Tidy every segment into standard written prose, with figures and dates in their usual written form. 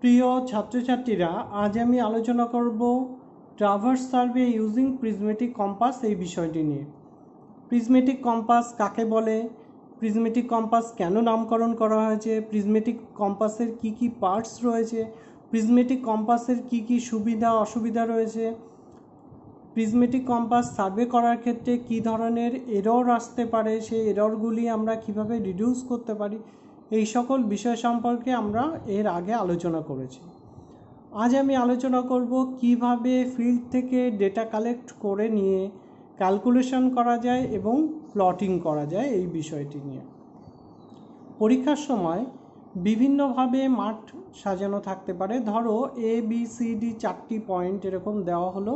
প্রিয় ছাত্রছাত্রীরা, আজ আমি আলোচনা করব traverse survey using prismatic compass এই বিষয়টি নিয়ে। প্রিজমেটিক কম্পাস কাকে বলে, প্রিজমেটিক কম্পাস কেন নামকরণ করা হয়েছে, প্রিজমেটিক কম্পাসের কি কি পার্টস রয়েছে, প্রিজমেটিক কম্পাসের কি কি সুবিধা অসুবিধা রয়েছে, প্রিজমেটিক কম্পাস সার্ভে করার ক্ষেত্রে কি ধরনের এরর আসতে পারে, সেই এররগুলি আমরা কিভাবে রিডিউস করতে পারি, এই সকল বিষয় সম্পর্কে আমরা এর আগে আলোচনা করেছি। আজ আমি আলোচনা করব কিভাবে ফিল্ড থেকে ডেটা কালেক্ট করে নিয়ে ক্যালকুলেশন করা যায় এবং প্লটিং করা যায় এই বিষয়টি নিয়ে। পরীক্ষার সময় বিভিন্নভাবে মাঠ সাজানো থাকতে পারে। ধরো ABCD 4টি পয়েন্ট এরকম দেওয়া হলো,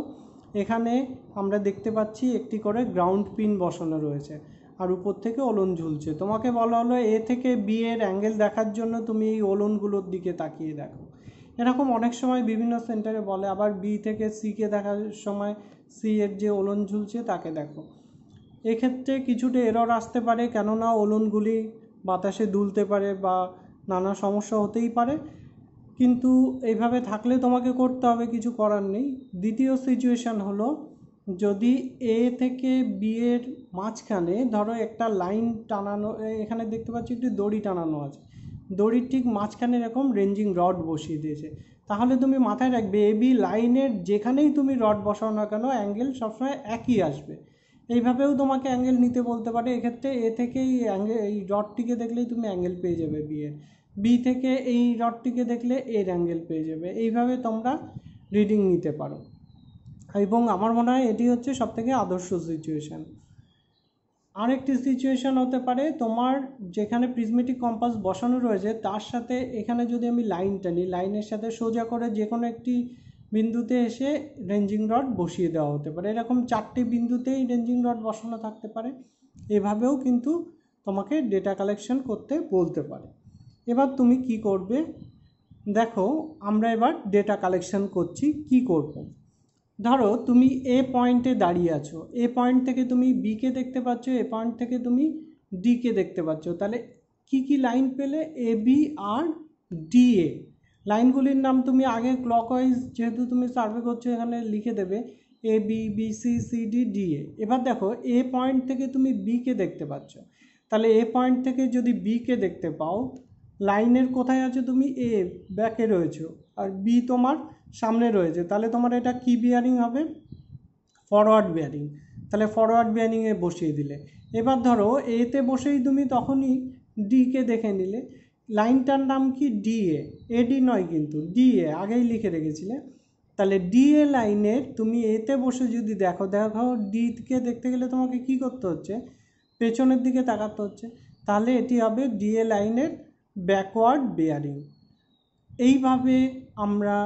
এখানে আমরা দেখতে পাচ্ছি একটি করে গ্রাউন্ড পিন বসানো রয়েছে আর উপর থেকে ওলন ঝুলছে। তোমাকে বলা হলো A থেকে B এর অ্যাঙ্গেল দেখার জন্য তুমি এই ওলনগুলোর দিকে তাকিয়ে দেখো। এরকম অনেক সময় বিভিন্ন সেন্টারে বলে। আবার B থেকে C কে দেখার সময় C এর যে ওলন ঝুলছে তাকে দেখো। এক্ষেত্রে কিছুটা এরর আসতে পারে, কেননা ওলনগুলি বাতাসে দুলতে পারে বা নানা সমস্যা হতেই পারে, কিন্তু এইভাবে থাকলে তোমাকে করতে হবে, কিছু করার নেই। দ্বিতীয় সিচুয়েশান হলো, যদি A থেকে B এর মাঝখানে ধরো একটা লাইন টানানো, এখানে দেখতে পাচ্ছি একটি দড়ি টানানো আছে, দড়ির ঠিক মাঝখানে এরকম রেঞ্জিং রড বসিয়ে দিয়েছে, তাহলে তুমি মাথায় রাখবে AB লাইনের যেখানেই তুমি রড বসাও না কেন অ্যাঙ্গেল সবসময় একই আসবে। এইভাবেও তোমাকে অ্যাঙ্গেল নিতে বলতে পারে। এক্ষেত্রে A থেকে এই রডটিকে দেখলেই তুমি অ্যাঙ্গেল পেয়ে যাবে B এর, B থেকে এই রডটিকে দেখলে এর অ্যাঙ্গেল পেয়ে যাবে। এইভাবে তোমরা রিডিং নিতে পারো এবং আমার মনে হয় এটি হচ্ছে সবথেকে আদর্শ সিচুয়েশান। আরেকটি সিচুয়েশান হতে পারে, তোমার যেখানে প্রিজমেটিক কম্পাস বসানো রয়েছে তার সাথে এখানে যদি আমি লাইন টানি, লাইনের সাথে সোজা করে যে কোনো একটি বিন্দুতে এসে রেঞ্জিং রড বসিয়ে দেওয়া হতে পারে। এরকম 4টি বিন্দুতেই রেঞ্জিং রড বসানো থাকতে পারে। এভাবেও কিন্তু তোমাকে ডেটা কালেকশন করতে বলতে পারে। এবার তুমি কি করবে, দেখো আমরা এবার ডেটা কালেকশন করছি। কি করব, ধরো তুমি A পয়েন্টে দাঁড়িয়ে আছো, A পয়েন্ট থেকে তুমি B কে দেখতে পাচ্ছ, A পয়েন্ট থেকে তুমি D কে দেখতে পাচ্ছ। তাহলে কি কি লাইন পেলে, AB আর DA লাইনগুলির নাম তুমি আগে ক্লকওয়াইজ যেহেতু তুমি সার্ভে করছো এখানে লিখে দেবে ABBCCDDA। এবার দেখো A পয়েন্ট থেকে তুমি B কে দেখতে পাচ্ছ, তাহলে A পয়েন্ট থেকে যদি B কে দেখতে পাও, লাইনের কোথায় আছে, তুমি A ব্যাকে রয়েছো আর B তোমার সামনে রয়েছে, তাহলে তোমার এটা কি বিয়ারিং হবে, ফরওয়ার্ড বিয়ারিং। তাহলে ফরওয়ার্ড বিয়ারিংয়ে বসিয়ে দিলে। এবার ধরো এতে বসেই তুমি তখনই ডিকে দেখে নিলে, লাইনটার নাম কি DA, AD নয় কিন্তু DA আগেই লিখে রেখেছিলে। তাহলে DA লাইনের তুমি এতে বসে যদি দেখো, ডিকে দেখতে গেলে তোমাকে কি করতে হচ্ছে, পেছনের দিকে তাকাতে হচ্ছে, তাহলে এটি হবে DA লাইনের ব্যাকওয়ার্ড বিয়ারিং। এইভাবে আমরা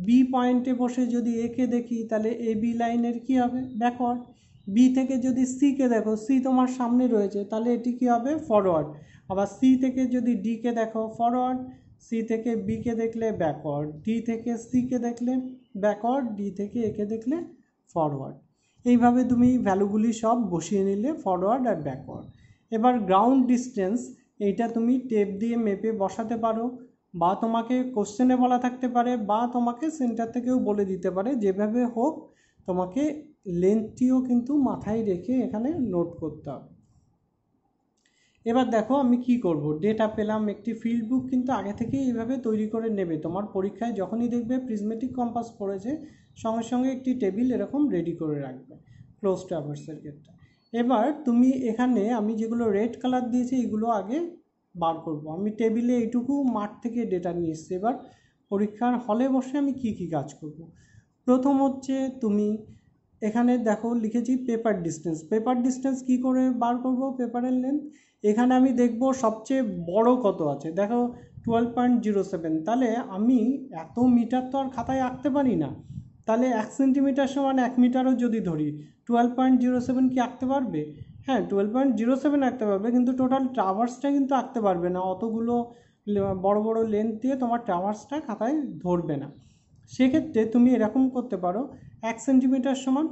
বি পয়েন্টে বসে যদি একে দেখি, তাহলে AB লাইনের কি হবে, ব্যাকওয়ার্ড। বি থেকে যদি সিকে দেখো, সি তোমার সামনে রয়েছে, তাহলে এটি কি হবে, ফরওয়ার্ড। আবার সি থেকে যদি ডিকে দেখো, ফরওয়ার্ড। সি থেকে বিকে দেখলে ব্যাকওয়ার্ড, ডি থেকে সিকে দেখলে ব্যাকওয়ার্ড, ডি থেকে একে দেখলে ফরওয়ার্ড। এইভাবে তুমি ভ্যালুগুলি সব বসিয়ে নিলে, ফরওয়ার্ড আর ব্যাকওয়ার্ড। এবার গ্রাউন্ড ডিস্টেন্স, এইটা তুমি টেপ দিয়ে মেপে বসাতে পারো, বা তোমাকে কোশ্চেনে বলা থাকতে পারে, বা তোমাকে সেন্টার থেকেও বলে দিতে পারে। যেভাবে হোক তোমাকে লেন্থটিও কিন্তু মাথায় রেখে এখানে নোট করতে হবে। এবার দেখো আমি কি করব, ডেটা পেলাম, একটি ফিল্ড বুক কিন্তু আগে থেকেই এইভাবে তৈরি করে নেবে। তোমার পরীক্ষায় যখনই দেখবে প্রিজমেটিক কম্পাস পড়েছে, সঙ্গে সঙ্গে একটি টেবিল এরকম রেডি করে রাখবে ক্লোজ ট্রাভার্সের ক্ষেত্রে। এবার তুমি এখানে আমি যেগুলো রেড কালার দিয়েছি এগুলো আগে বার করব। আমি টেবিলে এইটুকু মাঠ থেকে ডেটা নিয়ে এসছি। এবার পরীক্ষার হলে বসে আমি কি কি কাজ করব, প্রথম হচ্ছে তুমি এখানে দেখো লিখেছি পেপার ডিস্টেন্স। পেপার ডিস্টেন্স কী করে বার করব, পেপারের লেন্থ। এখানে আমি দেখব সবচেয়ে বড় কত আছে, দেখো 12.07। তাহলে আমি এত মিটার তো আর খাতায় আঁকতে পারি না, তাহলে 1 সেন্টিমিটার সমান 1 মিটারও যদি ধরি, 12.07 কি আঁকতে পারবে? হ্যাঁ, 12.07 আঁকতে পারবে, কিন্তু টোটাল ট্রাভার্সটা কিন্তু আঁকতে পারবে না। অতগুলো বড় বড় লেন্থ দিয়ে তোমার ট্রাভার্সটা খাতায় ধরবে না। সেক্ষেত্রে তুমি এরকম করতে পারো, 1 সেন্টিমিটার সমান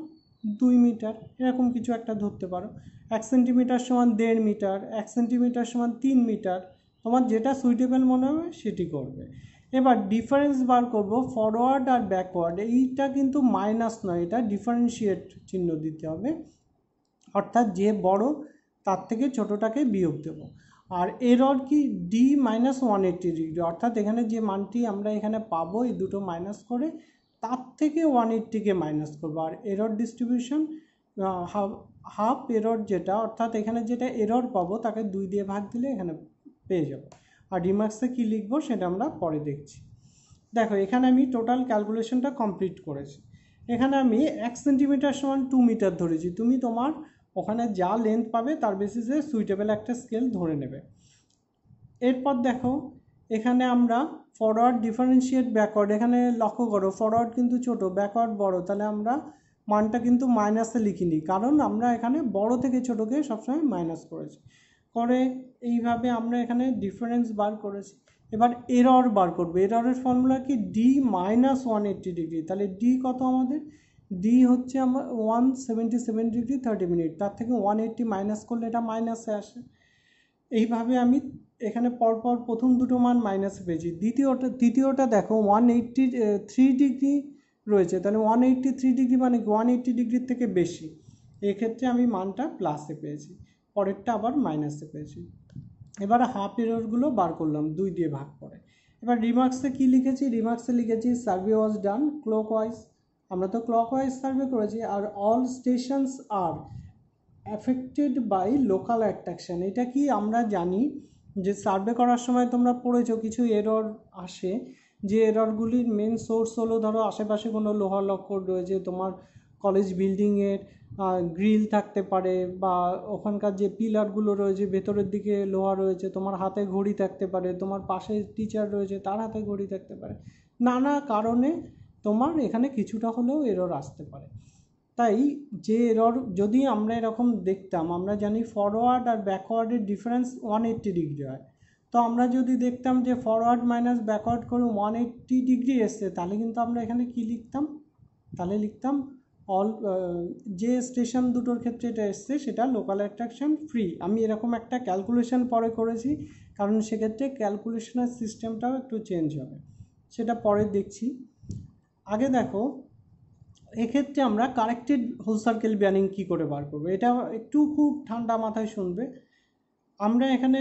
2 মিটার, এরকম কিছু একটা ধরতে পারো। 1 সেন্টিমিটার সমান 1.5 মিটার, 1 সেন্টিমিটার সমান 3 মিটার, তোমার যেটা সুইটেবল মনে হবে সেটি করবে। এবার ডিফারেন্স বার করব ফরওয়ার্ড আর ব্যাকওয়ার্ড, এইটা কিন্তু মাইনাস নয়, এটা ডিফারেন্সিয়েট চিহ্ন দিতে হবে, অর্থাৎ যে বড় তার থেকে ছোটোটাকে বিয়োগ দেব। আর এরর কি ডি মাইনাস 180 ডিগ্রি, অর্থাৎ এখানে যে মানটি আমরা এখানে পাবো এই দুটো মাইনাস করে তার থেকে 180কে মাইনাস করবো। আর এরর ডিস্ট্রিবিউশন হাফ এরর যেটা, অর্থাৎ এখানে যেটা এরর পাবো তাকে 2 দিয়ে ভাগ দিলে এখানে পেয়ে যাবো। আর রিমার্কসে কী লিখবো সেটা আমরা পরে দেখছি। দেখো এখানে আমি টোটাল ক্যালকুলেশনটা কমপ্লিট করেছি। এখানে আমি 1 সেন্টিমিটার সমান 2 মিটার ধরেছি, তুমি তোমার ওখানে যা লেন্থ পাবে তার বেসিসে সুইটেবল একটা স্কেল ধরে নেবে। এরপর দেখো এখানে আমরা ফরওয়ার্ড ডিফারেন্সিয়েট ব্যাকওয়ার্ড, এখানে লক্ষ্য করো ফরওয়ার্ড কিন্তু ছোট, ব্যাকওয়ার্ড বড়, তাহলে আমরা মানটা কিন্তু মাইনাসে লিখিনি, কারণ আমরা এখানে বড় থেকে ছোটোকে সবসময় মাইনাস করেছি। করে এইভাবে আমরা এখানে ডিফারেন্স বার করেছি। এবার এরর বার করবো, এররের ফর্মুলা কি ডি মাইনাস 180 ডিগ্রি, তাহলে ডি কত আমাদের, ডি হচ্ছে আমার 177 ডিগ্রি 30 মিনিট, তার থেকে 180 মাইনাস করলে এটা মাইনাসে আসে। এইভাবে আমি এখানে পরপর প্রথম দুটো মান মাইনাসে পেয়েছি। দ্বিতীয়টা দেখো 183 ডিগ্রি রয়েছে, তাহলে 183 ডিগ্রি মানে 180 ডিগ্রির থেকে বেশি, এক্ষেত্রে আমি মানটা প্লাসে পেয়েছি, পরেরটা আবার মাইনাসে পেয়েছি। এবার হাফ এররগুলো বার করলাম 2 দিয়ে ভাগ করে। এবার রিমার্কসে কি লিখেছি, রিমার্কসে লিখেছি সার্ভে ওয়াজ ডান ক্লকওয়াইজ, আমরা তো ক্লকওয়াইজ সার্ভে করেছি। আর all stations are affected by local attraction, এটা কি আমরা জানি যে সার্ভে করার সময় তোমরা পড়েছো কিছু এরর আসে, যে এররগুলির মেন সোর্স হলো ধরো আশেপাশে কোনো লোহার লক্কর রয়েছে, তোমার কলেজ বিল্ডিংয়ের গ্রিল থাকতে পারে, বা ওখানকার যে পিলারগুলো রয়েছে ভেতরের দিকে লোহা রয়েছে, তোমার হাতে ঘড়ি থাকতে পারে, তোমার পাশে টিচার রয়েছে তার হাতে ঘড়ি থাকতে পারে, নানা কারণে তোমার এখানে কিছুটা হলেও এরর আসতে পারে। তাই যে এরর যদি আমরা এরকম দেখতাম, আমরা জানি ফরওয়ার্ড আর ব্যাকওয়ার্ডের ডিফারেন্স 180 ডিগ্রি হয়, তো আমরা যদি দেখতাম যে ফরওয়ার্ড মাইনাস ব্যাকওয়ার্ড করে 180 ডিগ্রি এসছে, তাহলে কিন্তু আমরা এখানে কি লিখতাম, তাহলে লিখতাম অল, যে স্টেশন দুটোর ক্ষেত্রে এটা এসছে সেটা লোকাল অ্যাট্রাকশন ফ্রি। আমি এরকম একটা ক্যালকুলেশন পরে করেছি, কারণ সেক্ষেত্রে ক্যালকুলেশনের সিস্টেমটাও একটু চেঞ্জ হবে, সেটা পরে দেখছি। আগে দেখো এক্ষেত্রে আমরা কারেক্টেড হোল সার্কেল বিয়ারিং কী করে বার করবো, এটা একটু খুব ঠান্ডা মাথায় শুনবে। আমরা এখানে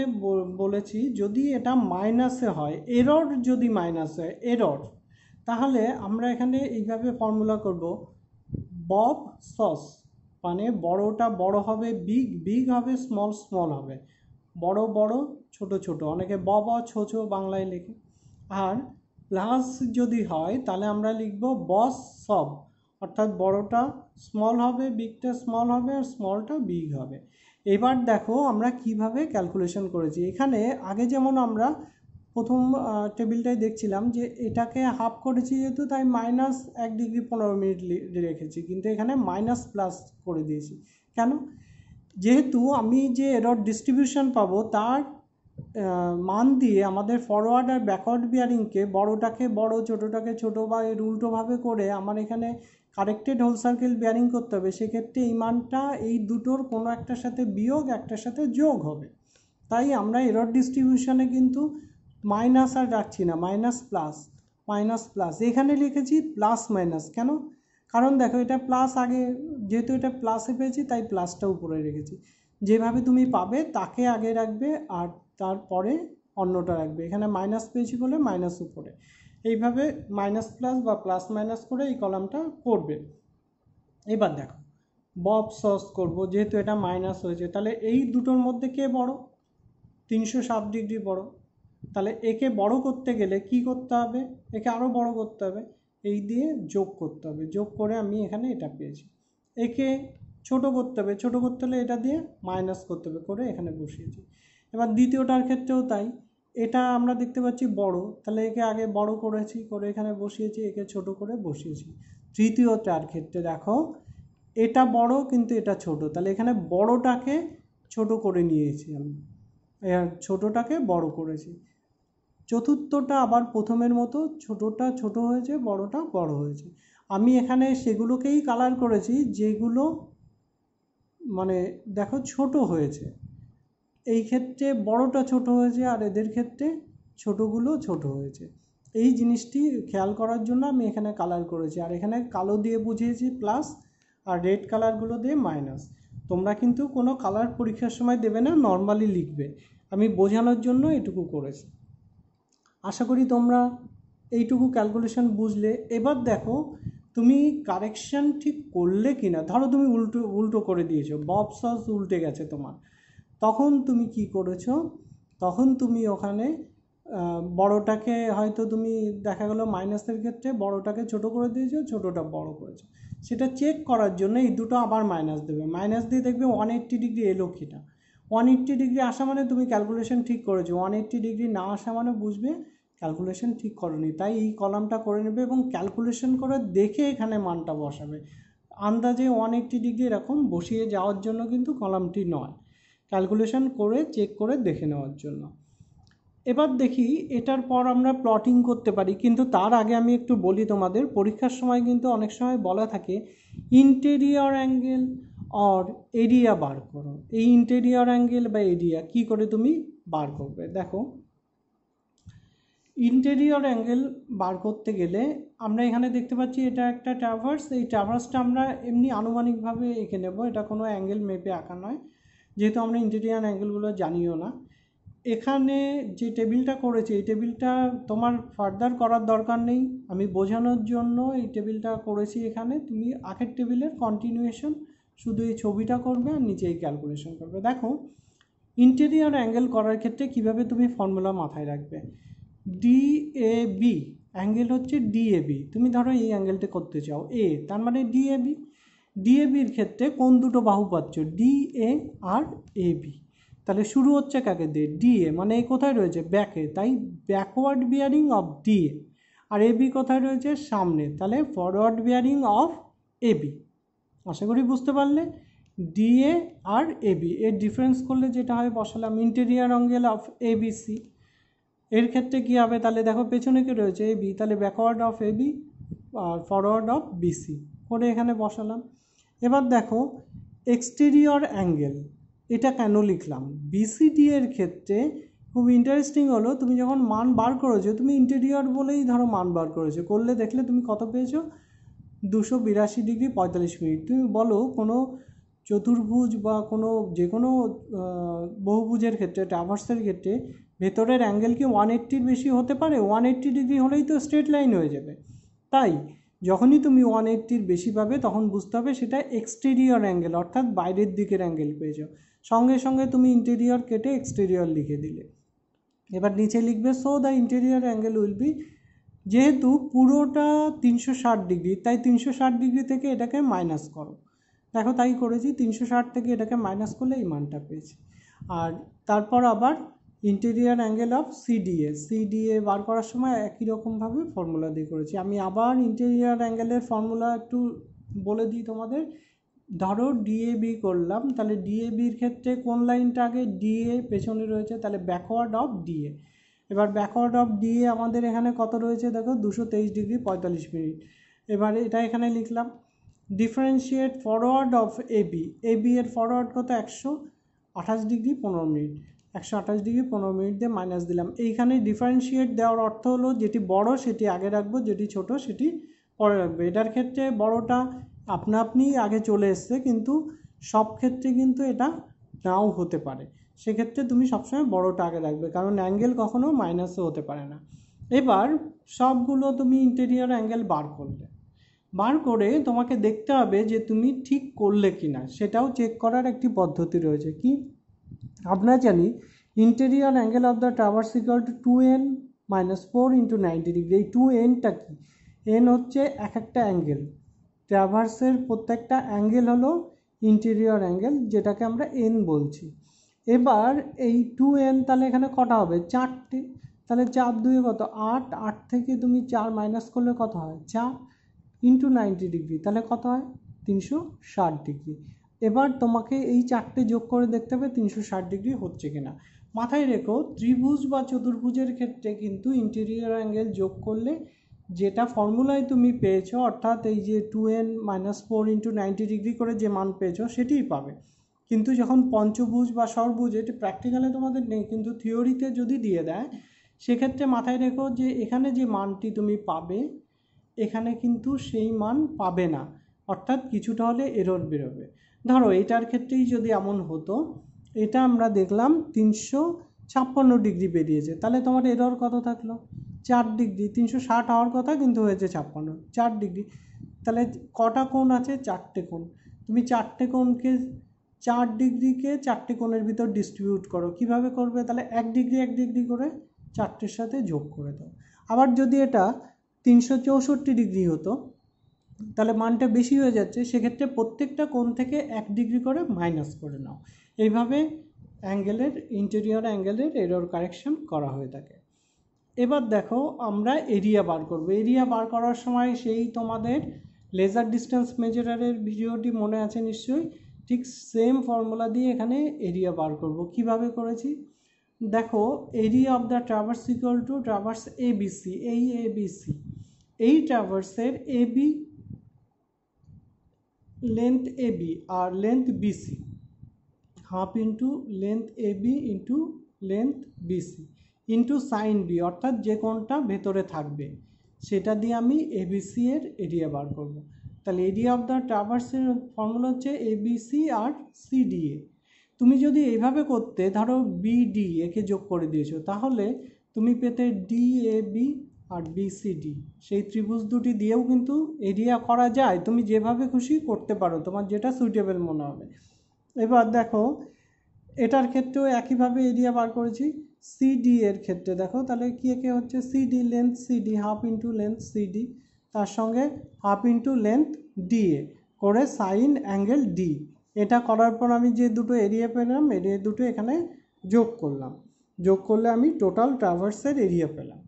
বলেছি যদি এটা মাইনাসে হয়, এরর যদি মাইনাস হয় এরর, তাহলে আমরা এখানে এইভাবে ফর্মুলা করব বব সস, মানে বড়টা বড় হবে বিগ, বিগ হবে স্মল, স্মল হবে বড়, বড় ছোট ছোট, অনেকে বব ছোটো বাংলায় লেখে। আর প্লাস যদি হয় তাহলে আমরা লিখব বস সব, অর্থাৎ বড়টা স্মল হবে, বিগটা স্মল হবে, আর স্মলটা বিগ হবে। এবার দেখো আমরা কিভাবে ক্যালকুলেশন করেছি। এখানে আগে যেমন আমরা প্রথম টেবিলটাই দেখছিলাম যে এটাকে হাফ করেছি যেহেতু, তাই মাইনাস 1 ডিগ্রি 15 মিনিট রেখেছি, কিন্তু এখানে মাইনাস প্লাস করে দিয়েছি কেন, যেহেতু আমি যে এরর ডিস্ট্রিবিউশন পাবো তার মান দিয়ে আমাদের ফরওয়ার্ড আর ব্যাকওয়ার্ড বিয়ারিংকে বড়টাকে বড়, ছোটোটাকে ছোটো, বা এর উল্টোভাবে করে আমার এখানে কারেক্টেড হোল সার্কেল বিয়ারিং করতে হবে। সেক্ষেত্রে এই মানটা এই দুটোর কোনো একটার সাথে বিয়োগ, একটার সাথে যোগ হবে। তাই আমরা এরর ডিস্ট্রিবিউশনে কিন্তু মাইনাস আর রাখছি না, মাইনাস প্লাস, মাইনাস প্লাস, এখানে লিখেছি প্লাস মাইনাস। কেন, কারণ দেখো এটা প্লাস, আগে যেহেতু এটা প্লাসে পেয়েছি তাই প্লাসটা উপরে রেখেছি। যেভাবে তুমি পাবে তাকে আগে রাখবে আর তারপরে অন্যটা রাখবে। এখানে মাইনাস পেয়েছি বলে মাইনাস উপরে, এইভাবে মাইনাস প্লাস বা প্লাস মাইনাস করে এই কলামটা করবে। এবার দেখো বব সস করব, যেহেতু এটা মাইনাস হয়েছে, তাহলে এই দুটোর মধ্যে কে বড়, 360 ডিগ্রি বড়, তাহলে একে বড় করতে গেলে কি করতে হবে, একে আরও বড় করতে হবে, এই দিয়ে যোগ করতে হবে, যোগ করে আমি এখানে এটা পেয়েছি। একে ছোট করতে হবে, ছোট করতে হলে এটা দিয়ে মাইনাস করতে হবে, করে এখানে বসিয়েছি। এবার দ্বিতীয়টার ক্ষেত্রেও তাই, এটা আমরা দেখতে পাচ্ছি বড়, তাহলে একে আগে বড় করেছি, করে এখানে বসিয়েছি, একে ছোট করে বসিয়েছি। তৃতীয়টার ক্ষেত্রে দেখো এটা বড় কিন্তু এটা ছোট, তাহলে এখানে বড়টাকে ছোট করে নিয়েছি আমি, ছোটটাকে বড় করেছি। চতুর্থটা আবার প্রথমের মতো, ছোটটা ছোট হয়েছে, বড়টা বড় হয়েছে। আমি এখানে সেগুলোকেই কালার করেছি যেগুলো মানে দেখো ছোট হয়েছে, এই ক্ষেত্রে বড়টা ছোট হয়েছে, আর এদের ক্ষেত্রে ছোটগুলো ছোট হয়েছে। এই জিনিসটি খেয়াল করার জন্য আমি এখানে কালার করেছি, আর এখানে কালো দিয়ে বুঝিয়েছি প্লাস, আর রেড কালারগুলো দিয়ে মাইনাস। তোমরা কিন্তু কোনো কালার পরীক্ষার সময় দেবে না, নর্মালি লিখবে। আমি বোঝানোর জন্য এটুকু করেছি। আশা করি তোমরা এইটুকু ক্যালকুলেশন বুঝলে। এবার দেখো তুমি কারেকশান ঠিক করলে কি না। ধরো তুমি উল্টো করে দিয়েছো, বব সস উল্টে গেছে তোমার, তখন তুমি কি করেছো, তখন তুমি ওখানে বড়টাকে হয়তো তুমি দেখা গেলো মাইনাসের ক্ষেত্রে বড়টাকে ছোট করে দিয়েছো, ছোটোটা বড় করেছো। সেটা চেক করার জন্য এই দুটো আবার মাইনাস দেবে, মাইনাস দিয়ে দেখবে 180 ডিগ্রি এলো কিনা। 180 ডিগ্রি আসা মানে তুমি ক্যালকুলেশন ঠিক করেছো, 180 ডিগ্রি না আসা মানে বুঝবে ক্যালকুলেশন ঠিক করোনি। তাই এই কলামটা করে নেবে এবং ক্যালকুলেশন করে দেখে এখানে মানটা বসাবে। আন্দাজে 180 ডিগ্রি এরকম বসিয়ে যাওয়ার জন্য কিন্তু কলামটি নয়, ক্যালকুলেশন করে চেক করে দেখে নেওয়ার জন্য। এবার দেখি এটার পর আমরা প্লটিং করতে পারি, কিন্তু তার আগে আমি একটু বলি তোমাদের, পরীক্ষার সময় কিন্তু অনেক সময় বলা থাকে ইন্টেরিয়র অ্যাঙ্গেল আর এরিয়া বার করো। এই ইন্টেরিয়র অ্যাঙ্গেল বা এরিয়া কি করে তুমি বার করবে? দেখো ইন্টেরিয়র অ্যাঙ্গেল বার করতে গেলে আমরা এখানে দেখতে পাচ্ছি এটা একটা ট্রাভার্স। এই ট্রাভার্সটা আমরা এমনি আনুমানিকভাবে এঁকে নেব, এটা কোনো অ্যাঙ্গেল মেপে আঁকা নয়, যেহেতু আমরা ইন্টেরিয়র অ্যাঙ্গেলগুলো জানিও না। এখানে যে টেবিলটা করেছি এই টেবিলটা তোমার ফার্দার করার দরকার নেই, আমি বোঝানোর জন্য এই টেবিলটা করেছি। এখানে তুমি আগের টেবিলের কন্টিনিউয়েশন, শুধু এই ছবিটা করবে আর নিচে এই ক্যালকুলেশন করবে। দেখো ইন্টেরিয়র অ্যাঙ্গেল করার ক্ষেত্রে কিভাবে তুমি ফর্মুলা মাথায় রাখবে। ডিএবি অ্যাঙ্গেল হচ্ছে ডিএবি, তুমি ধরো এই অ্যাঙ্গেলটা করতে চাও এ, তার মানে ডিএবি। ডিএবির ক্ষেত্রে কোন দুটো বাহু পাচ্ছ, ডিএ আর এবি। তাহলে শুরু হচ্ছে কাকে দিয়ে, ডিএ, মানে এই কোথায় রয়েছে, ব্যাকে, তাই ব্যাকওয়ার্ড বিয়ারিং অফ ডিএ। আর এবি কোথায় রয়েছে, সামনে, তাহলে ফরওয়ার্ড বিয়ারিং অফ এবি। আশা করি বুঝতে পারলে। ডিএ আর এবি এর ডিফারেন্স করলে যেটা হয় বসালাম ইন্টেরিয়র অ্যাঙ্গেল অফ এবিসি। এর ক্ষেত্রে কী হবে, তাহলে দেখো পেছনে কি রয়েছে এবি, তাহলে ব্যাকওয়ার্ড অফ এবি আর ফরওয়ার্ড অফ বিসি করে এখানে বসালাম। এবার দেখো এক্সটেরিয়র অ্যাঙ্গেল, এটা কেন লিখলাম, বিসিডি এর ক্ষেত্রে খুব ইন্টারেস্টিং হলো, তুমি যখন মান বার করেছো তুমি ইন্টেরিয়র বলেই ধরো মান বার করেছো, করলে দেখলে তুমি কত পেয়েছো, 282 ডিগ্রি 45 মিনিট। তুমি বলো কোনো চতুর্ভুজ বা কোনো যে কোনো বহুভুজের ক্ষেত্রে, ট্রাভার্সের ক্ষেত্রে ভেতরের অ্যাঙ্গেল কি 180-র বেশি হতে পারে? 180 ডিগ্রি হলেই তো স্ট্রেট লাইন হয়ে যাবে। তাই যখনই তুমি 180-র বেশি পাবে তখন বুঝতে হবে সেটা এক্সটেরিয়র অ্যাঙ্গেল, অর্থাৎ বাইরের দিকের অ্যাঙ্গেল পেয়েছো। সঙ্গে সঙ্গে তুমি ইন্টেরিয়র কেটে এক্সটেরিয়র লিখে দিলে। এবার নিচে লিখবে so the interior angle will be, যেহেতু পুরোটা 360 ডিগ্রি তাই 360 ডিগ্রি থেকে এটাকে মাইনাস করো। দেখো তাই করেছি, 360 থেকে এটাকে মাইনাস করলে এই মানটা পেয়েছি। আর তারপর আবার ইন্টেরিয়র অ্যাঙ্গেল অফ সিডিএ বার করার সময় একই রকমভাবে ফর্মুলা দিয়ে করেছি। আমি আবার ইন্টেরিয়র অ্যাঙ্গেলের ফর্মুলা একটু বলে দিই তোমাদের। ধরো ডিএবি করলাম, তাহলে ডিএবির ক্ষেত্রে কোন লাইনটা আগে, ডিএ পেছনে রয়েছে, তাহলে ব্যাকওয়ার্ড অফ ডিএ। এবার ব্যাকওয়ার্ড অফ ডিএ আমাদের এখানে কত রয়েছে দেখো, 223 ডিগ্রি 45 মিনিট। এবার এটা এখানে লিখলাম। Differentiate forward of AB, AB এর ফরওয়ার্ড কত, 128 ডিগ্রি 15 মিনিট, 128 ডিগ্রি 15 মিনিট দিয়ে মাইনাস দিলাম। এইখানে ডিফারেন্সিয়েট দেওয়ার অর্থ হলো যেটি বড় সেটি আগে রাখবো, যেটি ছোট সেটি পরে রাখবো। এটার ক্ষেত্রে বড়টা আপনা আপনি আগে চলে এসছে, কিন্তু সব ক্ষেত্রে কিন্তু এটা নাও হতে পারে, সেক্ষেত্রে তুমি সবসময় বড়টা আগে রাখবে, কারণ অ্যাঙ্গেল কখনো মাইনাসও হতে পারে না। এবার সবগুলো তুমি ইন্টেরিয়র অ্যাঙ্গেল বার করে তোমাকে দেখতে হবে যে তুমি ঠিক করলে কি না, সেটাও চেক করার একটি পদ্ধতি রয়েছে। কি আমরা জানি interior angle of the traverse equal two 2n - 4 × 90 degree. এই 2nটা কি, এন হচ্ছে এক একটা অ্যাঙ্গেল, ট্রাভার্সের প্রত্যেকটা অ্যাঙ্গেল হলো ইন্টেরিয়র অ্যাঙ্গেল, যেটাকে আমরা এন বলছি। এবার এই 2n তাহলে এখানে কটা হবে, 4টে, তাহলে 4 2 কত, 8, 8 থেকে তুমি 4 মাইনাস করলে কত হয়, 4 × 90 ডিগ্রি, তাহলে কত হয়, 360 ডিগ্রি। এবার তোমাকে এই 4টে যোগ করে দেখতে হবে 360 ডিগ্রি হচ্ছে কিনা। মাথায় রেখো ত্রিভুজ বা চতুর্ভুজের ক্ষেত্রে কিন্তু ইন্টেরিয়র অ্যাঙ্গেল যোগ করলে যেটা ফর্মুলায় তুমি পেয়েছো, অর্থাৎ এই যে 2n - 4 × 90 ডিগ্রি করে যে মান পেয়েছো সেটিই পাবে। কিন্তু যখন পঞ্চভুজ বা ষড়ভুজ, এটি প্র্যাকটিক্যালে তোমাদের নেই, কিন্তু থিওরিতে যদি দিয়ে দেয় সেক্ষেত্রে মাথায় রেখো যে এখানে যে মানটি তুমি পাবে এখানে কিন্তু সেই মান পাবে না, অর্থাৎ কিছুটা হলে এরর বেরোবে। ধরো এটার ক্ষেত্রেই যদি এমন হতো, এটা আমরা দেখলাম 356 ডিগ্রি বেরিয়েছে, তাহলে তোমার এরর কত থাকলো? 4 ডিগ্রি। 360 হওয়ার কথা কিন্তু হয়েছে 56, 4 ডিগ্রি। তাহলে কটা কোণ আছে? 4টে কোণ। তুমি 4টে কোণকে 4 ডিগ্রিকে 4টে কোণের ভিতর ডিস্ট্রিবিউট করো। কিভাবে করবে? তাহলে 1 ডিগ্রি 1 ডিগ্রি করে 4টের সাথে যোগ করে দাও। আবার যদি এটা 364 ডিগ্রি হতো তাহলে মানটা বেশি হয়ে যাচ্ছে, সেক্ষেত্রে প্রত্যেকটা কোণ থেকে 1 ডিগ্রি করে মাইনাস করে নাও। এইভাবে অ্যাঙ্গেলের, ইন্টেরিয়র অ্যাঙ্গেলের এরর কারেকশন করা হয়ে থাকে। এবার দেখো আমরা এরিয়া বার করব। এরিয়া বার করার সময় সেই তোমাদের লেজার ডিস্টেন্স মেজারারের ভিডিওটি মনে আছে নিশ্চয়ই, ঠিক সেম ফর্মুলা দিয়ে এখানে এরিয়া বার করব। কিভাবে করেছি দেখো, area of the traverse equal to traverse ABC. এই এবিসি, এই ট্রাভার্সের এবি লেন্থ এবি আর length BC, half into length AB into length BC into sine B, অর্থাৎ যে কোণটা ভেতরে থাকবে সেটা দিয়ে আমি এবিসি এর এরিয়া বার করব। তাহলে এরিয়া অফ দ্য ট্রাভার্সের ফর্মুলা হচ্ছে এবিসি আর সিডিএ। তুমি যদি এইভাবে করতে, ধরো বিডি একে যোগ করে দিয়েছো, তাহলে তুমি পেতে ডিএবি আর বিসিডি। সেই ত্রিভুজ দুটি দিয়েও কিন্তু এরিয়া করা যায়, তুমি যেভাবে খুশি করতে পারো, তোমার যেটা সুইটেবল মনে হবে। এবার দেখো এটার ক্ষেত্রেও একইভাবে এরিয়া বার করেছি। সিডি এর ক্ষেত্রে দেখো, তাহলে কি একে হচ্ছে CD, length CD, half into length CD, তার সঙ্গে হাফ ইন্টু লেন্থ ডিএ করে সাইন অ্যাঙ্গেল ডি। এটা করার পর আমি যে দুটো এরিয়া পেলাম, এরিয়া দুটো এখানে যোগ করলাম। যোগ করলে আমি টোটাল ট্রাভার্সের এরিয়া পেলাম।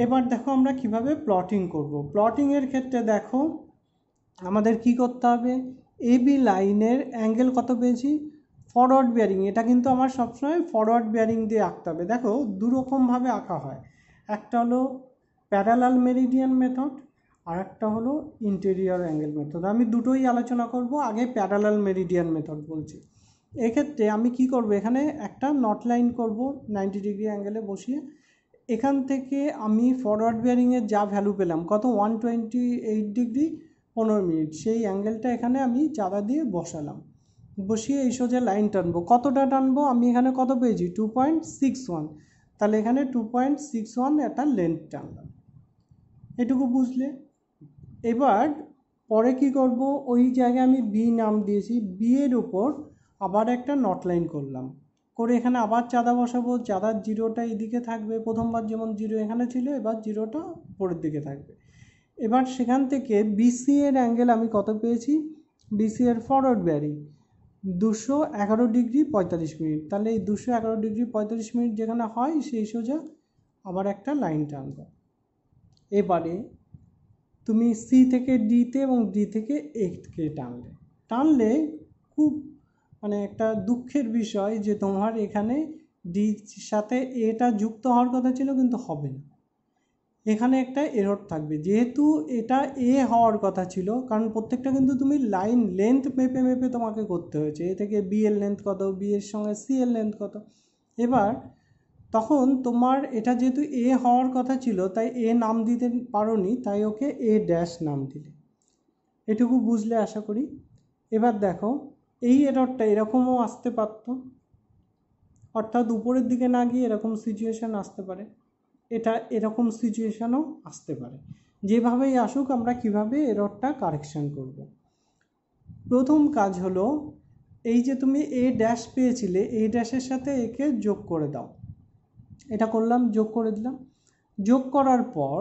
এবার দেখো আমরা কিভাবে প্লটিং করব। প্লটিংয়ের ক্ষেত্রে দেখো আমাদের কি করতে হবে, এবি লাইনের অ্যাঙ্গেল কত পেয়েছি? Forward bearing. এটা কিন্তু আমার সবসময় ফরওয়ার্ড বিয়ারিং দিয়ে আঁকতে হবে। দেখো দুরকমভাবে আঁকা হয়, একটা হলো প্যারালাল মেরিডিয়ান মেথড আর একটা হলো ইন্টেরিয়র অ্যাঙ্গেল মেথড। আমি দুটোই আলোচনা করব। আগে প্যারালাল মেরিডিয়ান মেথড বলছি। এক্ষেত্রে আমি কি করব, এখানে একটা নট লাইন করব 90 ডিগ্রি অ্যাঙ্গেলে বসিয়ে। এখান থেকে আমি ফরওয়ার্ড বিয়ারিংয়ের যা ভ্যালু পেলাম, কত 128 ডিগ্রি 15 মিনিট, সেই অ্যাঙ্গেলটা এখানে আমি চাঁদা দিয়ে বসালাম। বসিয়ে এই সোজা লাইন টানবো। কতটা টানবো? আমি এখানে কত পেয়েছি? 2.61। তাহলে এখানে 2.61 একটা লেন্থ টানলাম। এটুকু বুঝলে? এবার পরে কি করব, ওই জায়গায় আমি বি নাম দিয়েছি, বি এর উপর আবার একটা নট লাইন করলাম, করে এখানে আবার চাঁদা বসাবো। চাঁদার জিরোটা এদিকে থাকবে, প্রথমবার যেমন জিরো এখানে ছিল, এবার জিরোটা উপরের দিকে থাকবে। এবার সেখান থেকে বিসি এর অ্যাঙ্গেল আমি কত পেয়েছি? বিসি এর ফরওয়ার্ড বিয়ারিং 211 ডিগ্রি 45 মিনিট। তাহলে এই 211 ডিগ্রি 45 মিনিট যেখানে হয়, সেই সোজা আবার একটা লাইন টানবো। এবারে তুমি সি থেকে ডিতে এবং ডি থেকে একে টানলে খুব একটা দুঃখের বিষয় যে তোমার এখানে ডির সাথে এটা যুক্ত হওয়ার কথা ছিল কিন্তু হবে না। এখানে একটা এরর থাকবে, যেহেতু এটা এ হওয়ার কথা ছিল, কারণ প্রত্যেকটা কিন্তু তুমি লাইন লেন্থ মেপে মেপে তোমাকে করতে হয়েছে। এ থেকে বি এর লেন্থ কত, বি এর সঙ্গে সি এর লেন্থ কত। এবার তখন তোমার এটা যেহেতু এ হওয়ার কথা ছিল, তাই এ নাম দিতে পারোনি, তাই ওকে এ ড্যাশ নাম দিলে। এটুকু বুঝলে আশা করি। এবার দেখো এই এররটা এরকমও আসতে পারত, অর্থাৎ উপরের দিকে না গিয়ে এরকম সিচুয়েশান আসতে পারে, এটা এরকম সিচুয়েশানও আসতে পারে। যেভাবেই আসুক আমরা কিভাবে এররটা কারেকশান করব। প্রথম কাজ হলো, এই যে তুমি এ ড্যাশ পেয়েছিলে, এই ড্যাশের সাথে একে যোগ করে দাও। এটা করলাম, যোগ করে দিলাম। যোগ করার পর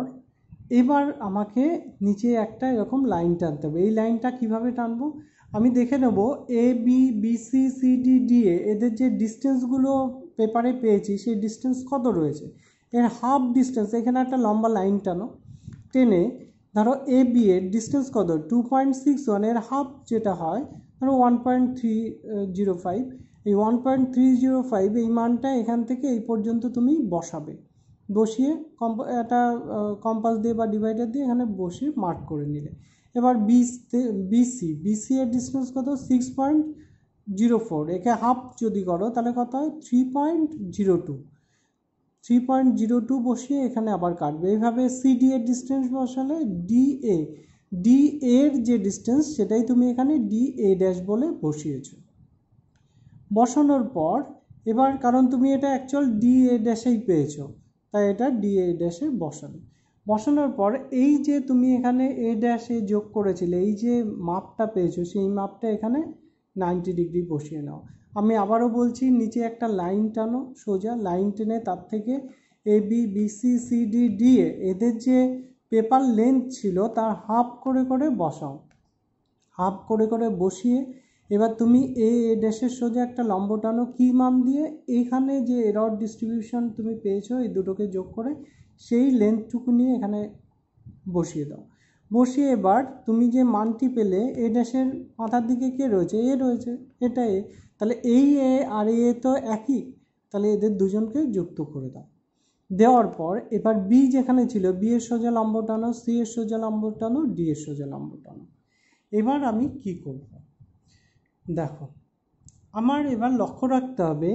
এবার আমাকে নিচে একটা এরকম লাইন টানতে হবে। এই লাইনটা কিভাবে টানবো আমি দেখে নেব। A B BC CD DA এদের যে ডিস্টেন্সগুলো পেপারে পেয়েছি, সেই ডিস্টেন্স কত রয়েছে, এর হাফ ডিস্টেন্স এখানে একটা লম্বা লাইন টানো। টেনে ধরো এ বি এর ডিস্টেন্স কত? 2.61, এর হাফ যেটা হয় ধরো 1.305। এই 1.305 এই মানটা এখান থেকে এই পর্যন্ত তুমি বসাবে। বসিয়ে একটা কম্পাস দিয়ে বা ডিভাইডার দিয়ে এখানে বসিয়ে মার্ক করে নিলে। এবার বিসি এর ডিস্টেন্স কত? 6.04। একে হাফ যদি করো তাহলে কত হয়? 3.02। 3.02 বসিয়ে এখানে আবার কাটবে। এইভাবে সিডি এর ডিস্টেন্স বসালে ডি এর যে ডিস্টেন্স সেটাই তুমি এখানে ডি এ ড্যাশ বলে বসিয়েছো। বসানোর পর এবার কারণ তুমি এটা অ্যাকচুয়াল ডি এ ড্যাশেই পেয়েছো, তাই এটা ডি এ ড্যাশে বসাবে। বসানোর পর এই যে তুমি এখানে এ ড্যাশে যোগ করেছিলে, এই যে মাপটা পেয়েছো সেই মাপটা এখানে 90 ডিগ্রি বসিয়ে নাও। আমি আবারও বলছি, নিচে একটা লাইন টানো, সোজা লাইন টেনে তার থেকে A B B C C D D A এদের যে পেপার লেন্থ ছিল তার হাফ করে করে বসাও। হাফ করে করে বসিয়ে এবার তুমি এ ড্যাশের সোজা একটা লম্ব টানো, কী মান দিয়ে এইখানে যে এরর ডিস্ট্রিবিউশন তুমি পেয়েছো এই দুটোকে যোগ করে সেই লেন্থটুকু নিয়ে এখানে বসিয়ে দাও। বসিয়ে এবার তুমি যে মানটি পেলে এ ড্যাশের মাথার দিকে কে রয়েছে? এ রয়েছে, এটা এ। তাহলে এই এ আর এ তো একই, তাহলে এদের দুজনকে যুক্ত করে দাও। দেওয়ার পর এবার বি যেখানে ছিল, বি এর সোজা লম্ব টানো, সি এর সোজা লম্ব টানো, ডি এর সোজা লম্ব টানো। এবার আমি কি করব দেখো, আমার এবার লক্ষ্য রাখতে হবে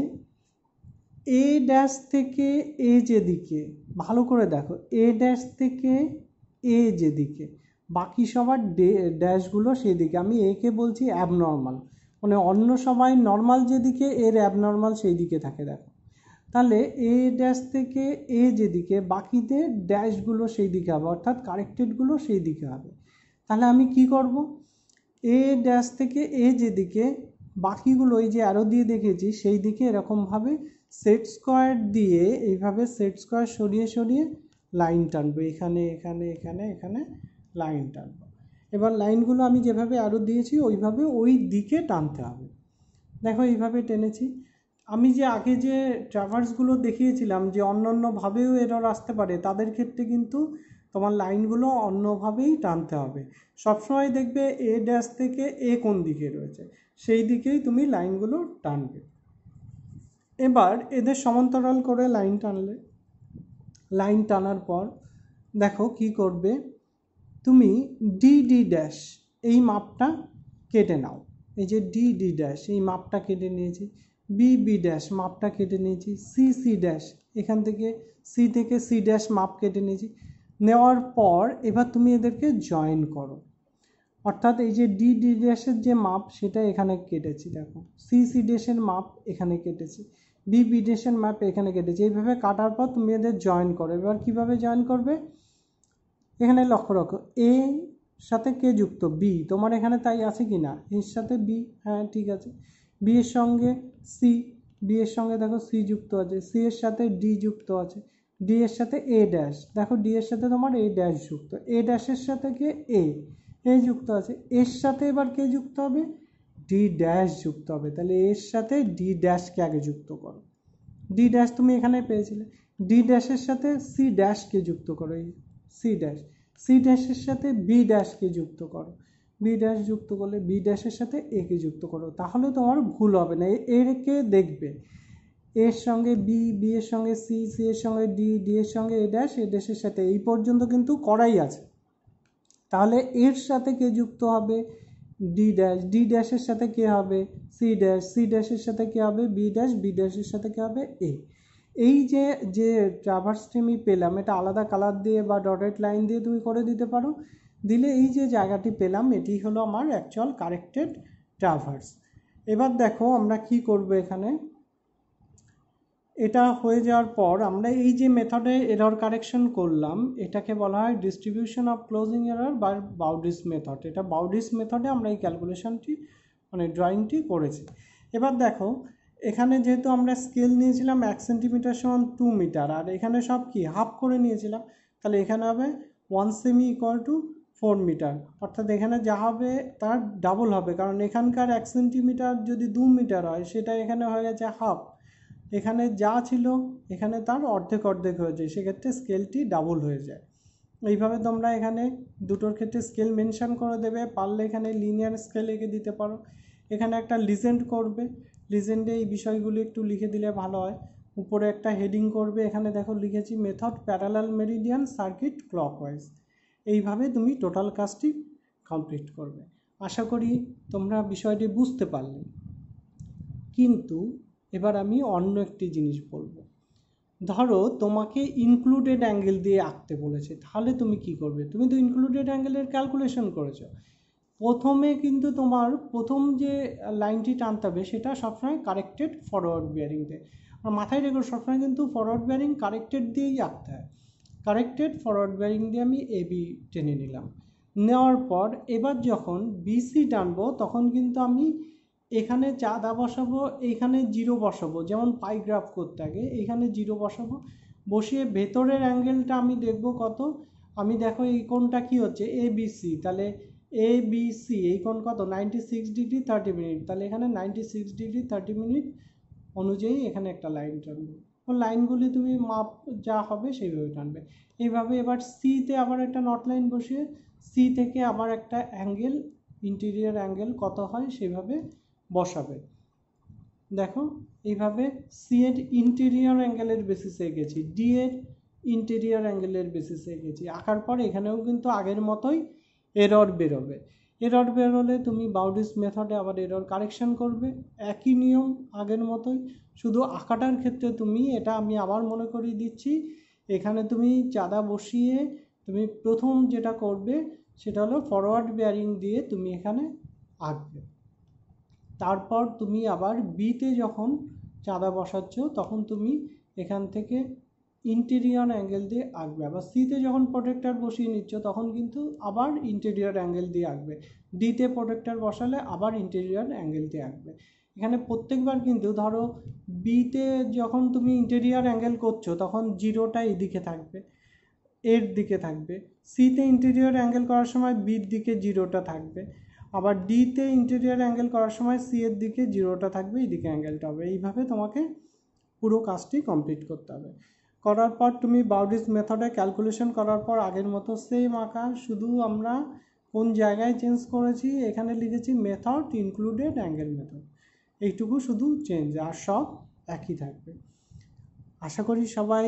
এ ড্যাশ থেকে এ যেদিকে, ভালো করে দেখো, এ ড্যাশ থেকে এ যেদিকে, বাকি সবার ড্যাশগুলো সেদিকে। আমি একে বলছি অ্যাবনর্মাল, মানে অন্য সবাই নর্মাল যেদিকে এর অ্যাবনর্মাল সেই দিকে থাকে। দেখো তাহলে এ ড্যাশ থেকে এ যেদিকে, বাকিদের ড্যাশগুলো সেই দিকে হবে, অর্থাৎ কারেক্টেডগুলো সেই দিকে হবে। তাহলে আমি কি করব, এ ড্যাশ থেকে এ যেদিকে, বাকিগুলো এই যে অ্যারো দিয়ে দেখেছি সেই দিকে এরকমভাবে সেট স্কোয়ার দিয়ে এইভাবে সেট স্কোয়ার সরিয়ে সরিয়ে লাইন টানবো, এখানে এখানে এখানে এখানে লাইন টানবো। এবার লাইনগুলো আমি যেভাবে অ্যারো দিয়েছি ওইভাবে ওই দিকে টানতে হবে। দেখো এইভাবে টেনেছি। আমি যে আগে যে ট্রাভার্সগুলো দেখিয়েছিলাম যে অন্যান্যভাবেও এরর আসতে পারে, তাদের ক্ষেত্রে কিন্তু তোমার লাইনগুলো অন্যভাবেই টানতে হবে। সবসময় দেখবে এ ড্যাশ থেকে এ কোন দিকে রয়েছে সেই দিকেই তুমি লাইনগুলো টানবে। এবার এদের সমান্তরাল করে লাইন টানলে, লাইন টানার পর দেখো কি করবে, তুমি ডি ডি ড্যাশ এই মাপটা কেটে নাও। এই যে ডি ডি ড্যাশ এই মাপটা কেটে নিয়েছি, বি বি ড্যাশ মাপটা কেটে নিয়েছি, সি সি ড্যাশ এখান থেকে সি থেকে সি ড্যাশ মাপ কেটে নিয়েছি। নেওয়ার পর এবার তুমি এদেরকে জয়েন করো, অর্থাৎ এই যে ডি ডি ড্যাশের যে মাপ সেটা এখানে কেটেছি, দেখো সি সি ড্যাশের মাপ এখানে কেটেছি, বি বি ড্যাশের মাপ এখানে কেটেছি। এইভাবে কাটার পর তুমি এদের জয়েন করো। এবার কীভাবে জয়েন করবে, এখানে লক্ষ্য রাখো এ সাথে কে যুক্ত, বি, তোমার এখানে তাই আছে কি না, এর সাথে বি, হ্যাঁ ঠিক আছে। বি এর সঙ্গে সি, বি এর সঙ্গে দেখো সি যুক্ত আছে, সি এর সাথে ডি যুক্ত আছে, ডি এর সাথে এ ড্যাশ, দেখো ডি এর সাথে তোমার এ ড্যাশ যুক্ত, এ ড্যাশের সাথে কে এ যুক্ত আছে, এর সাথে এবার কে যুক্ত হবে, ডি ড্যাশ যুক্ত হবে। তাহলে এর সাথে ডি ড্যাশকে আগে যুক্ত করো, ডি ড্যাশ তুমি এখানে পেয়েছিলে, ডি ড্যাশের সাথে সি ড্যাশকে যুক্ত করো, এই সি ড্যাশ, সি ড্যাশের সাথে বি ড্যাশকে যুক্ত করো, বি ড্যাশ যুক্ত করলে বি ড্যাশের সাথে এ কে যুক্ত করো, তাহলে তোমার ভুল হবে না। এর কে দেখবে এর সঙ্গে বি, বি এর সঙ্গে সি, সি এর সঙ্গে ডি, ডি এর সঙ্গে এ ড্যাশ, এ ড্যাশের সাথে, এই পর্যন্ত কিন্তু করাই আছে। তাহলে এর সাথে কে যুক্ত হবে, ডি ড্যাশ, ডি ড্যাশের সাথে কে হবে, সি ড্যাশ, সি ড্যাশের সাথে কে হবে, বি ড্যাশ, বি ড্যাশের সাথে কে হবে, এ। এই যে যে ট্রাভার্সটি আমি পেলাম, এটা আলাদা কালার দিয়ে বা ডটেড লাইন দিয়ে তুমি করে দিতে পারো, দিলে এই যে জায়গাটি পেলাম এটি হলো আমার অ্যাকচুয়াল কারেক্টেড ট্রাভার্স। এবার দেখো আমরা কি করব, এখানে এটা হয়ে যাওয়ার পর আমরা এই যে মেথডে এরর কারেকশন করলাম এটাকে বলা হয় ডিস্ট্রিবিউশন অফ ক্লোজিং এরর বা বাউডিস মেথড। এটা বাউডিস মেথডে আমরা এই ক্যালকুলেশনটি মানে ড্রয়িংটি করেছি। এবার দেখো এখানে যেহেতু আমরা স্কেল নিয়েছিলাম 1 সেন্টিমিটার সমান 2 মিটার, আর এখানে সব কি হাফ করে নিয়েছিলাম, তাহলে এখানে হবে 1 সেমি ইকুয়াল টু 4 মিটার, অর্থাৎ এখানে যা হবে তার ডাবল হবে, কারণ এখানকার 1 সেন্টিমিটার যদি 2 মিটার হয় সেটা এখানে হয়ে গেছে হাফ, এখানে যা ছিল এখানে তার অর্ধেক অর্ধেক হয়ে যায়, সেক্ষেত্রে স্কেলটি ডাবল হয়ে যায়। এইভাবে তোমরা এখানে দুটোর ক্ষেত্রে স্কেল মেনশন করে দেবে, পারলে এখানে লিনিয়ার স্কেল এঁকে দিতে পারো। এখানে একটা লিজেন্ড করবে, লিজেন্ডে এই বিষয়গুলি একটু লিখে দিলে ভালো হয়। উপরে একটা হেডিং করবে, এখানে দেখো লিখেছি method parallel meridian circuit clockwise. এইভাবে তুমি টোটাল কাজটি কমপ্লিট করবে। আশা করি তোমরা বিষয়টি বুঝতে পারলে। কিন্তু এবার আমি অন্য একটি জিনিস বলবো, ধরো তোমাকে ইনক্লুডেড অ্যাঙ্গেল দিয়ে আঁকতে বলেছে, তাহলে তুমি কি করবে? তুমি তো ইনক্লুডেড অ্যাঙ্গেলের ক্যালকুলেশন করেছো। প্রথমে কিন্তু তোমার প্রথম যে লাইনটি টানতে হবে সেটা সবসময় কারেক্টেড ফরওয়ার্ড বিয়ারিং দিয়ে। আর মাথায় রেখো সবসময় কিন্তু ফরওয়ার্ড বিয়ারিং কারেক্টেড দিয়েই আঁকতে হয়। কারেক্টেড ফরওয়ার্ড বিয়ারিং দিয়ে আমি এবি টেনে নিলাম। নেওয়ার পর এবার যখন বিসি টানবো তখন কিন্তু আমি এখানে চাঁদা বসাবো, এইখানে জিরো বসাবো, যেমন পাই গ্রাফ করতে আগে এইখানে জিরো বসাবো, বসিয়ে ভেতরের অ্যাঙ্গেলটা আমি দেখব কত। আমি দেখো এই কোণটা কি হচ্ছে এ বিসি, তাহলে এ বিসি এই কোণ কত 96 ডিগ্রি 30 মিনিট, তাহলে এখানে 96 ডিগ্রি 30 মিনিট অনুযায়ী এখানে একটা লাইন টানবো। ও লাইনগুলি তুমি মাপ যা হবে সেইভাবে টানবে। এইভাবে এবার সিতে আবার একটা নট লাইন বসিয়ে সি থেকে আবার একটা অ্যাঙ্গেল ইন্টেরিয়র অ্যাঙ্গেল কত হয় সেভাবে বসাবে। দেখো এইভাবে সি এর ইন্টেরিয়র অ্যাঙ্গেলের বেসিসে গেছি, ডি এর ইন্টেরিয়র অ্যাঙ্গেলের বেসিসে গেছি। আঁকার পর এখানেও কিন্তু আগের মতোই এরর বেরোবে। এরর বেরোলে তুমি বাউডিস মেথডে আবার এরর কারেকশন করবে, একই নিয়ম আগের মতোই। শুধু আঁকাটার ক্ষেত্রে তুমি এটা আমি আবার মনে করিয়ে দিচ্ছি, এখানে তুমি চাঁদা বসিয়ে তুমি প্রথম যেটা করবে সেটা হলো ফরওয়ার্ড বেয়ারিং দিয়ে তুমি এখানে আঁকবে। তারপর তুমি আবার বিতে যখন চাঁদা বসাচ্ছ তখন তুমি এখান থেকে ইন্টেরিয়র অ্যাঙ্গেল দিয়ে আঁকবে। আবার সিতে যখন প্রোটেক্টর বসিয়ে নিচ্ছ তখন কিন্তু আবার ইন্টেরিয়র অ্যাঙ্গেল দিয়ে আঁকবে। ডিতে প্রোটেক্টর বসালে আবার ইন্টেরিয়র অ্যাঙ্গেল দিয়ে আঁকবে। এখানে প্রত্যেকবার কিন্তু ধরো বিতে যখন তুমি ইন্টেরিয়র অ্যাঙ্গেল করছো তখন জিরোটা এদিকে থাকবে, এর দিকে থাকবে। সিতে ইন্টেরিয়র অ্যাঙ্গেল করার সময় বির দিকে জিরোটা থাকবে, আবার ডিতে ইন্টেরিয়র অ্যাঙ্গেল করার সময় সি এর দিকে জিরোটা থাকবে, এইদিকে অ্যাঙ্গেলটা হবে। এইভাবে তোমাকে পুরো কাজটি কমপ্লিট করতে হবে। করার পর তুমি বাউডিস মেথডে ক্যালকুলেশন করার পর আগের মতো সেম আঁকা, শুধু আমরা কোন জায়গায় চেঞ্জ করেছি এখানে লিখেছি মেথড ইনক্লুডেড অ্যাঙ্গেল মেথড, এইটুকু শুধু চেঞ্জ, আর সব একই থাকবে। আশা করি সবাই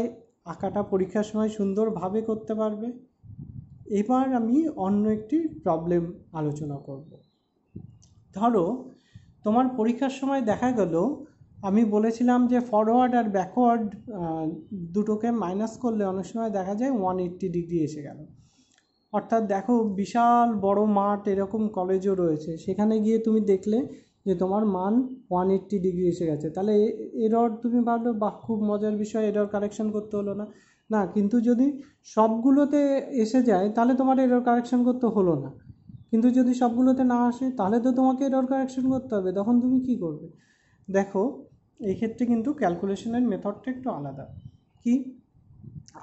আঁকাটা পরীক্ষার সময় সুন্দরভাবে করতে পারবে। এবার আমি অন্য একটি প্রবলেম আলোচনা করব। ধরো তোমার পরীক্ষার সময় দেখা গেল আমি বলেছিলাম যে ফরওয়ার্ড আর ব্যাকওয়ার্ড দুটোকে মাইনাস করলে অনেক সময় দেখা যায় 180 ডিগ্রি এসে গেল। অর্থাৎ দেখো বিশাল বড় মাঠ এরকম কলেজও রয়েছে, সেখানে গিয়ে তুমি দেখলে যে তোমার মান 180 ডিগ্রি এসে গেছে, তাহলে এরর তুমি ভাবলো বাহ খুব মজার বিষয়, এরর কারেকশন করতে হলো না। না, কিন্তু যদি সবগুলোতে এসে যায় তাহলে তোমার এরর কারেকশন করতে হলো না, কিন্তু যদি সবগুলোতে না আসে তাহলে তো তোমাকে এরর কারেকশন করতে হবে। তখন তুমি কি করবে? দেখো এই ক্ষেত্রে কিন্তু ক্যালকুলেশনের মেথডটা একটু আলাদা। কি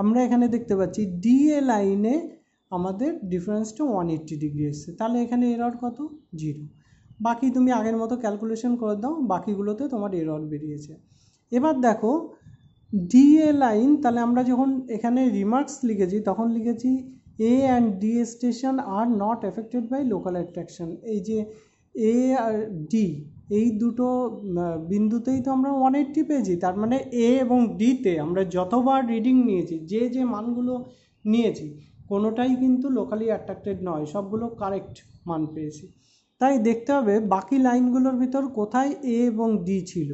আমরা এখানে দেখতে পাচ্ছি ডিএ লাইনে আমাদের ডিফারেন্সটা 180 ডিগ্রি এসছে, তাহলে এখানে এরর কত? 0। বাকি তুমি আগের মতো ক্যালকুলেশন করে দাও, বাকিগুলোতে তোমার এরর বেরিয়েছে। এবার দেখো ডিএ লাইন, তাহলে আমরা যখন এখানে রিমার্কস লিখেছি তখন লিখেছি A and D station are not affected by local attraction. এই যে এ আর ডি এই দুটো বিন্দুতেই তো আমরা 180 পেয়েছি, তার মানে এ এবং ডিতে আমরা যতবার রিডিং নিয়েছি যে যে মানগুলো নিয়েছি কোনোটাই কিন্তু লোকালি অ্যাট্রাক্টেড নয়, সবগুলো কারেক্ট মান পেয়েছি। তাই দেখতে হবে বাকি লাইনগুলোর ভিতর কোথায় এ এবং ডি ছিল।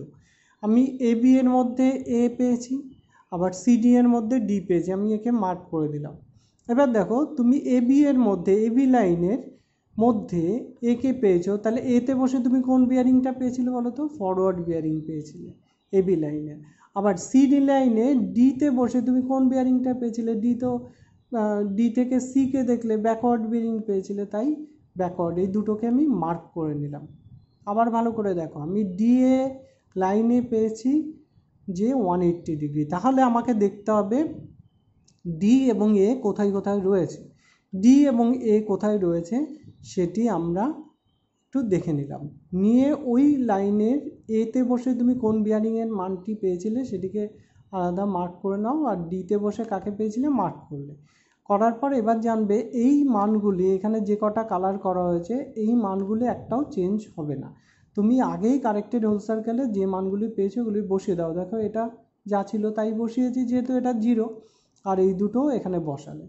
আমি এ বি এর মধ্যে এ পেয়েছি, আবার সিডি এর মধ্যে ডি পেয়েছি, আমি একে মার্ক করে দিলাম। এবার দেখো তুমি এ বি এর মধ্যে এ বি লাইনের মধ্যে একে পেয়েছো, তাহলে এতে বসে তুমি কোন বিয়ারিংটা পেয়েছিলে বলো তো? ফরওয়ার্ড বিয়ারিং পেয়েছিলে এ বি লাইনে। আবার সিডি লাইনে ডিতে বসে তুমি কোন বিয়ারিংটা পেয়েছিলে? ডি থেকে সিকে দেখলে ব্যাকওয়ার্ড বিয়ারিং পেয়েছিলে, তাই ব্যাকওয়ার্ড। এই দুটোকে আমি মার্ক করে নিলাম। আবার ভালো করে দেখো আমি ডিএ লাইনে পেয়েছি যে 180 ডিগ্রি, তাহলে আমাকে দেখতে হবে ডি এবং এ কোথায় কোথায় রয়েছে। ডি এবং এ কোথায় রয়েছে সেটি আমরা একটু দেখে নিলাম, নিয়ে ওই লাইনের এতে বসে তুমি কোন বিয়ারিংয়ের মানটি পেয়েছিলে সেটিকে আলাদা মার্ক করে নাও, আর ডিতে বসে কাকে পেয়েছিলে মার্ক করলে। করার পর এবার জানবে এই মানগুলি এখানে যে কটা কালার করা হয়েছে এই মানগুলি একটাও চেঞ্জ হবে না। তুমি আগেই কারেক্টেড হোল সার্কেলে যে মানগুলি পেয়েছো ওগুলি বসিয়ে দাও। দেখো এটা যা ছিল তাই বসিয়েছি, যেহেতু এটা 0, আর এই দুটো এখানে বসালে।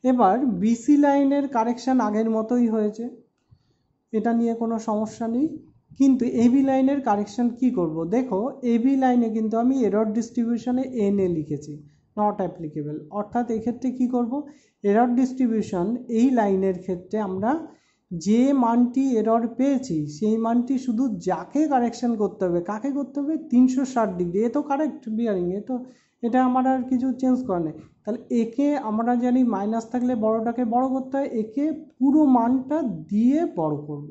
এবার বিসি লাইনের কারেকশান আগের মতোই হয়েছে, এটা নিয়ে কোনো সমস্যা নেই। কিন্তু এবি লাইনের কারেকশন কি করব, দেখো এবি লাইনে কিন্তু আমি এরর ডিস্ট্রিবিউশনে এন এ লিখেছি, নট অ্যাপ্লিকেবল। অর্থাৎ এক্ষেত্রে কি করব, এরর ডিস্ট্রিবিউশন এই লাইনের ক্ষেত্রে আমরা যে মানটি এরর পেয়েছি সেই মানটি শুধু যাকে কারেকশন করতে হবে, কাকে করতে হবে, 360 ডিগ্রি। এ তো কারেক্ট বিয়ারিং, এটা আমার আর কিছু চেঞ্জ করা নেই। তাহলে একে আমরা জানি মাইনাস থাকলে বড়টাকে বড় করতে হয়, একে পুরো মানটা দিয়ে বড় করব।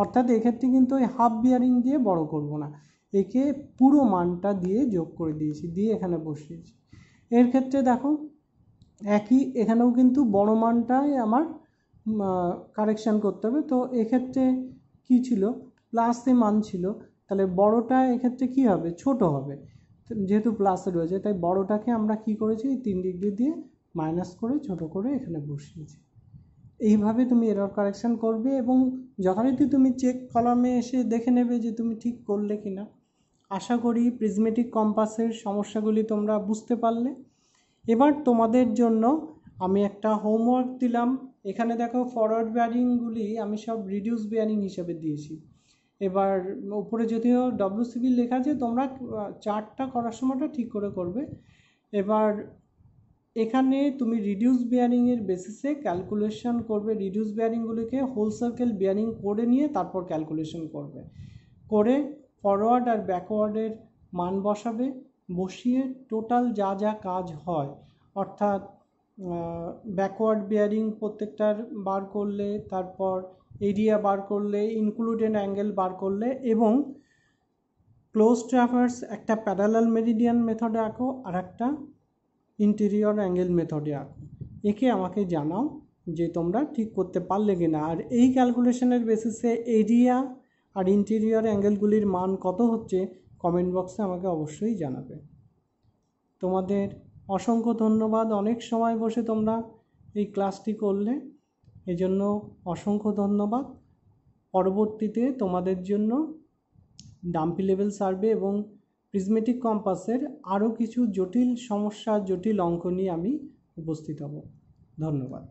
অর্থাৎ এক্ষেত্রে কিন্তু ওই হাফ বিয়ারিং দিয়ে বড় করব না, একে পুরো মানটা দিয়ে যোগ করে দিয়েছি, দিয়ে এখানে বসিয়েছি। এর ক্ষেত্রে দেখো একই, এখানেও কিন্তু বড় মানটাই আমার কারেকশান করতে হবে। তো এক্ষেত্রে কি ছিল, প্লাসে মান ছিল, তাহলে বড়টা এক্ষেত্রে কি হবে, ছোট হবে, যেহেতু প্লাসে রয়েছে। তাই বড়টাকে আমরা কি করেছি, 3 ডিগ্রি দিয়ে মাইনাস করে ছোট করে এখানে বসিয়েছি। এইভাবে তুমি এরর কারেকশান করবে এবং যথারীতি তুমি চেক কলামে এসে দেখে নেবে যে তুমি ঠিক করলে কি না। আশা করি প্রিজমেটিক কম্পাসের সমস্যাগুলি তোমরা বুঝতে পারলে। এবার তোমাদের জন্য আমি একটা হোমওয়ার্ক দিলাম। এখানে দেখো ফরওয়ার্ড বিয়ারিংগুলি আমি সব রিডিউস বিয়ারিং হিসেবে দিয়েছি। এবার উপরে যদিও WCB লেখা আছে, তোমরা চার্টটা করার সময়টা ঠিক করে করবে। এবার এখানে তুমি রিডিউস বিয়ারিংয়ের বেসিসে ক্যালকুলেশন করবে, রিডিউস বিয়ারিংগুলিকে হোল সার্কেল বিয়ারিং করে নিয়ে তারপর ক্যালকুলেশন করবে, করে ফরওয়ার্ড আর ব্যাকওয়ার্ডের মান বসাবে, বসিয়ে টোটাল যা যা কাজ হয়, অর্থাৎ ব্যাকওয়ার্ড বিয়ারিং প্রত্যেকটার বার করলে, তারপর এরিয়া বার করলে, ইনক্লুডেড অ্যাঙ্গেল বার করলে, এবং ক্লোজ ট্রাভার্স একটা প্যারালাল মেরিডিয়ান মেথডে আঁকো আর একটা ইন্টেরিয়র অ্যাঙ্গেল মেথডে আঁকো। একে আমাকে জানাও যে তোমরা ঠিক করতে পারলে কি না। আর এই ক্যালকুলেশনের বেসিসে এরিয়া আর ইন্টেরিয়র অ্যাঙ্গেলগুলির মান কত হচ্ছে কমেন্ট বক্সে আমাকে অবশ্যই জানাবে। তোমাদের অসংখ্য ধন্যবাদ, অনেক সময় বসে তোমরা এই ক্লাসটি করলে, এজন্য অসংখ্য ধন্যবাদ। পরবর্তীতে তোমাদের জন্য ডাম্পি লেভেল সার্ভে এবং প্রিজমেটিক কম্পাসের আরও কিছু জটিল সমস্যা, জটিল অঙ্ক নিয়ে আমি উপস্থিত হব। ধন্যবাদ।